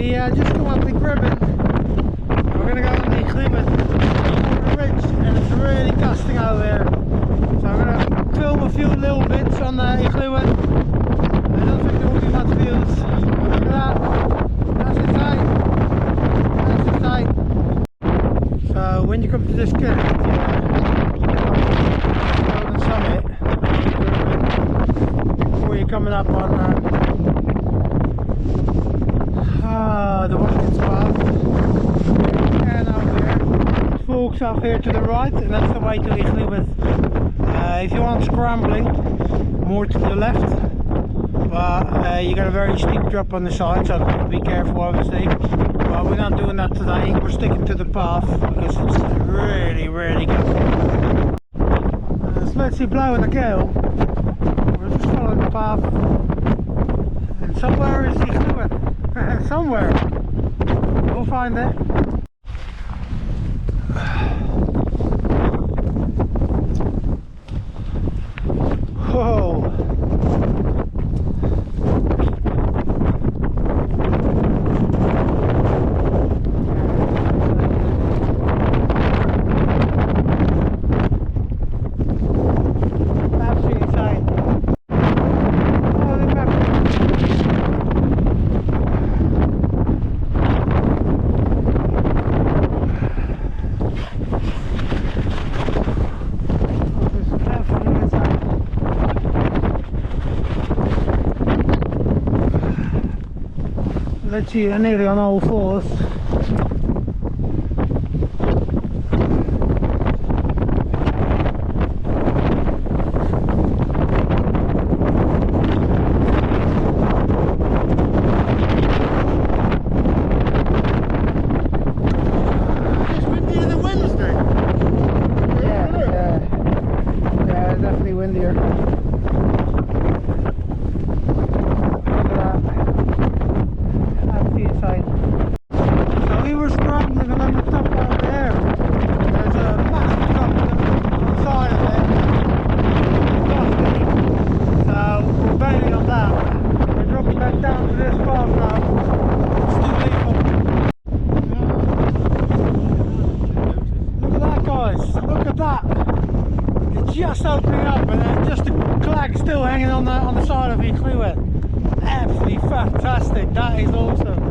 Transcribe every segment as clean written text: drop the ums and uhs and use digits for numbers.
We just come up the Gribin. We're going to go on the Lliwedd ridge, and it's really gusting out there. So I'm going to film a few little bits on the Lliwedd. I don't think there will be much views. But look at that. That's the sight. That's the sight. So when you come to this cliff, on the summit, before you're coming up on the Watkins path, and out there, it forks off here to the right, and that's the way to Lliwedd. If you want scrambling, more to the left, but you got a very steep drop on the side, so be careful obviously. But we're not doing that today, we're sticking to the path because it's really good. So let's see, blowing a gale. We're just following the path, and somewhere is Lliwedd. Somewhere. We'll find it. Whoa. Let's see, I'm nearly on all fours. It's windier than Wednesday. Yeah, definitely windier. So we were scrambling along the top out there. There's a massive drop on the side of it. So we're bailing on that. We're dropping back down to this path now. It's too deep. Look at that, guys. Look at that. It's just opening up, and then just a clag still hanging on the side of Lliwedd. Absolutely fantastic. That is awesome.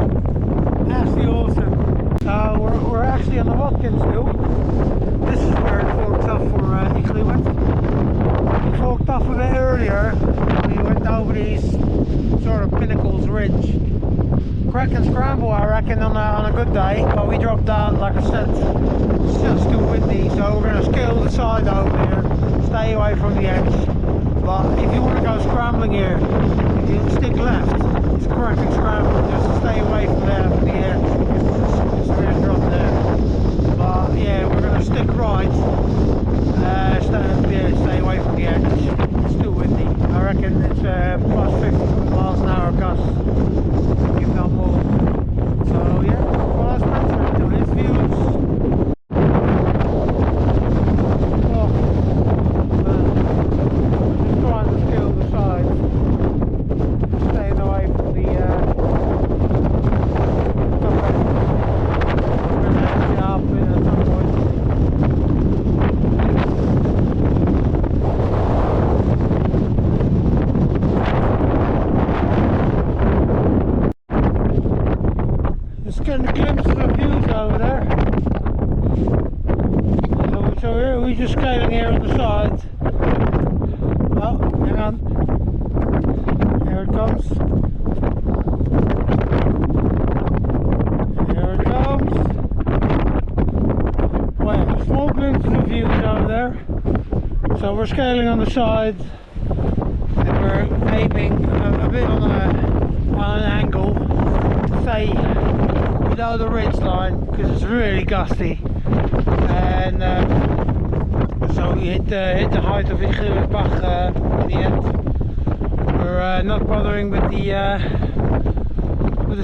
Absolutely awesome. So we're actually on the Watkins still. This is where it forks off for Lliwedd. We forked off a bit earlier. We went over these sort of pinnacles ridge. Crack and scramble, I reckon, on a good day, but we dropped down, like I said, it's just too windy, so we're going to scale the side over here, stay away from the edge. But if you want to go scrambling here, if you stick left, it's crack and scramble, just stay away from there, from the edge. It's really drop there. But yeah, we're going to stick right, stay away from the edge. It's too windy. I reckon it's plus 50 miles an hour gusts, if not more. So yeah, well, that's better to his views. Getting a glimpse of the views over there. So here we're just scaling here on the side. Oh, hang on. Here it comes. Here it comes. Well, small glimpse of the views over there. So we're scaling on the side, and we're aiming a bit on an angle to say below the ridge line, because it's really gusty, and so we hit the height of Lliwedd in the end. We're not bothering with the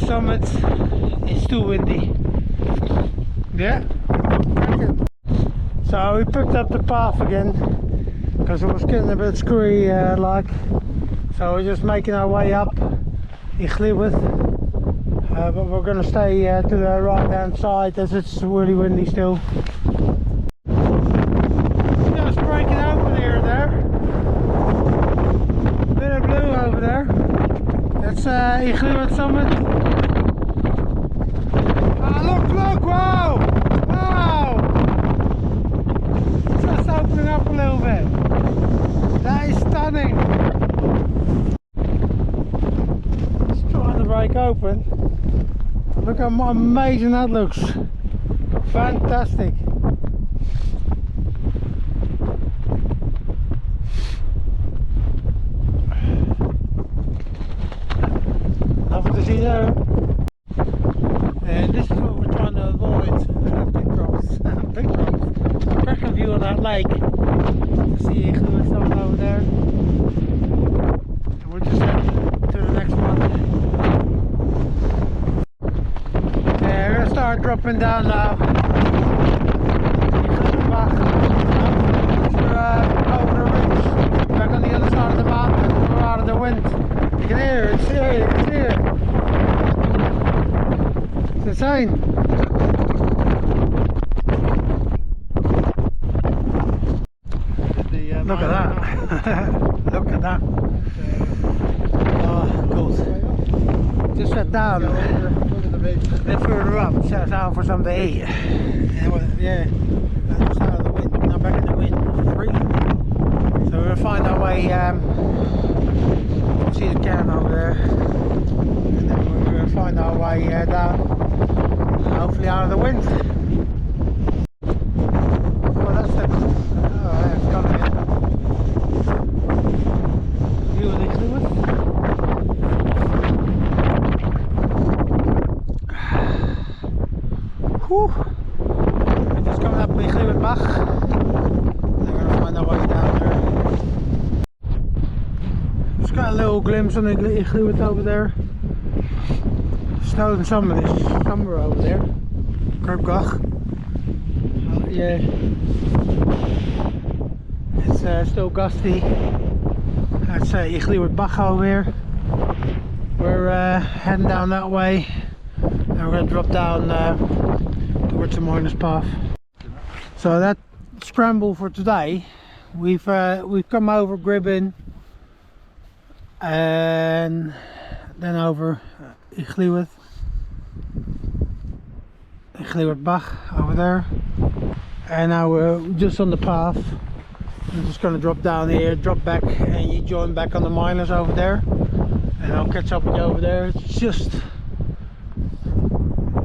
summit. It's too windy. Yeah. So we picked up the path again because it was getting a bit screwy like. So we're just making our way up Lliwedd. but we're going to stay to the right hand side as it's really windy still. Just breaking open here and there. Bit of blue over there. That's Lliwedd summit. Ah, look, wow! Wow! It's just opening up a little bit. That is stunning. It's trying to break open. Look how amazing that looks. Fantastic. Nothing to see there. And this is what we're trying to avoid. Big drops. Big drops. Perfect view on that lake. See Lliwedd something over there. And we're just heading to the next one. Yeah, we're gonna start dropping down now. Over the ridge, back on the other side of the mountain. We're out of the wind. You can hear it, it's here, you can see it. It's insane. Look at that. Look at that. Oh, good. Just sat down a bit further up, sat down for something to eat. Yeah, just out of the wind, now back in the wind, freezing. So we're going to find our way, see the can over there, and then we're going to find our way down, hopefully out of the wind. Oh, that's the, oh, it's coming in. View of the Lliwedd. Whew. We're just coming up the Lliwedd Bach. We're going to find our way down there. Just got a little glimpse on the Lliwedd over there. Snow and summer is somewhere over there. Gribin. Yeah. It's still gusty. That's Lliwedd Bach over here. We're heading down that way. And we're going to drop down towards the miners path. So that scramble for today, we've come over Gribin and then over Lliwedd Bach over there, and now we're just on the path. I'm just going to drop down here, drop back, and you join back on the miners over there, and I'll catch up with you over there. It's just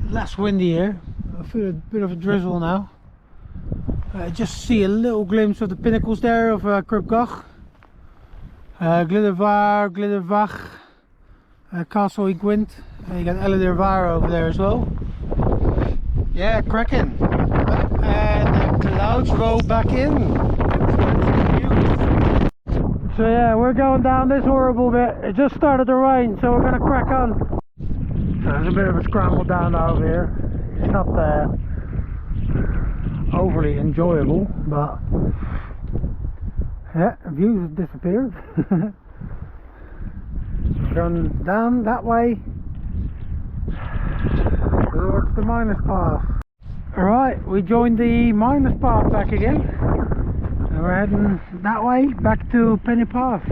less windy here. I feel a bit of a drizzle now. I just see a little glimpse of the pinnacles there of Gribin, Lliwedd, Castle Lliwedd. You got Lliwedd over there as well. Yeah, cracking. And the clouds roll back in. So yeah, we're going down this horrible bit. It just started to rain, so we're going to crack on. So there's a bit of a scramble down over here. It's not overly enjoyable, but yeah, views have disappeared. We're going down that way towards the miners path. Alright, we joined the miners path back again, and we're heading that way back to Penny Path.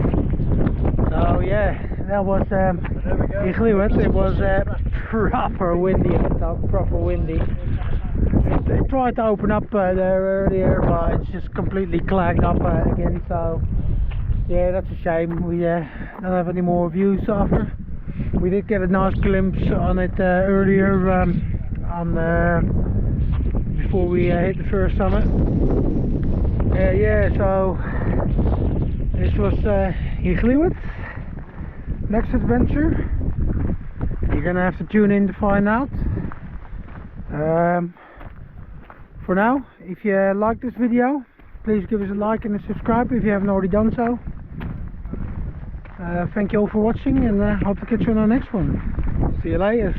So yeah, that was Lliwedd. It was proper windy, proper windy. It tried to open up there earlier, but it's just completely clogged up again, so yeah, that's a shame. We don't have any more views after. We did get a nice glimpse on it earlier before we hit the first summit. Yeah, so this was Lliwedd. Next adventure, you're gonna have to tune in to find out. For now, if you like this video, please give us a like and a subscribe if you haven't already done so. Thank you all for watching, and hope to catch you on our next one. See you later.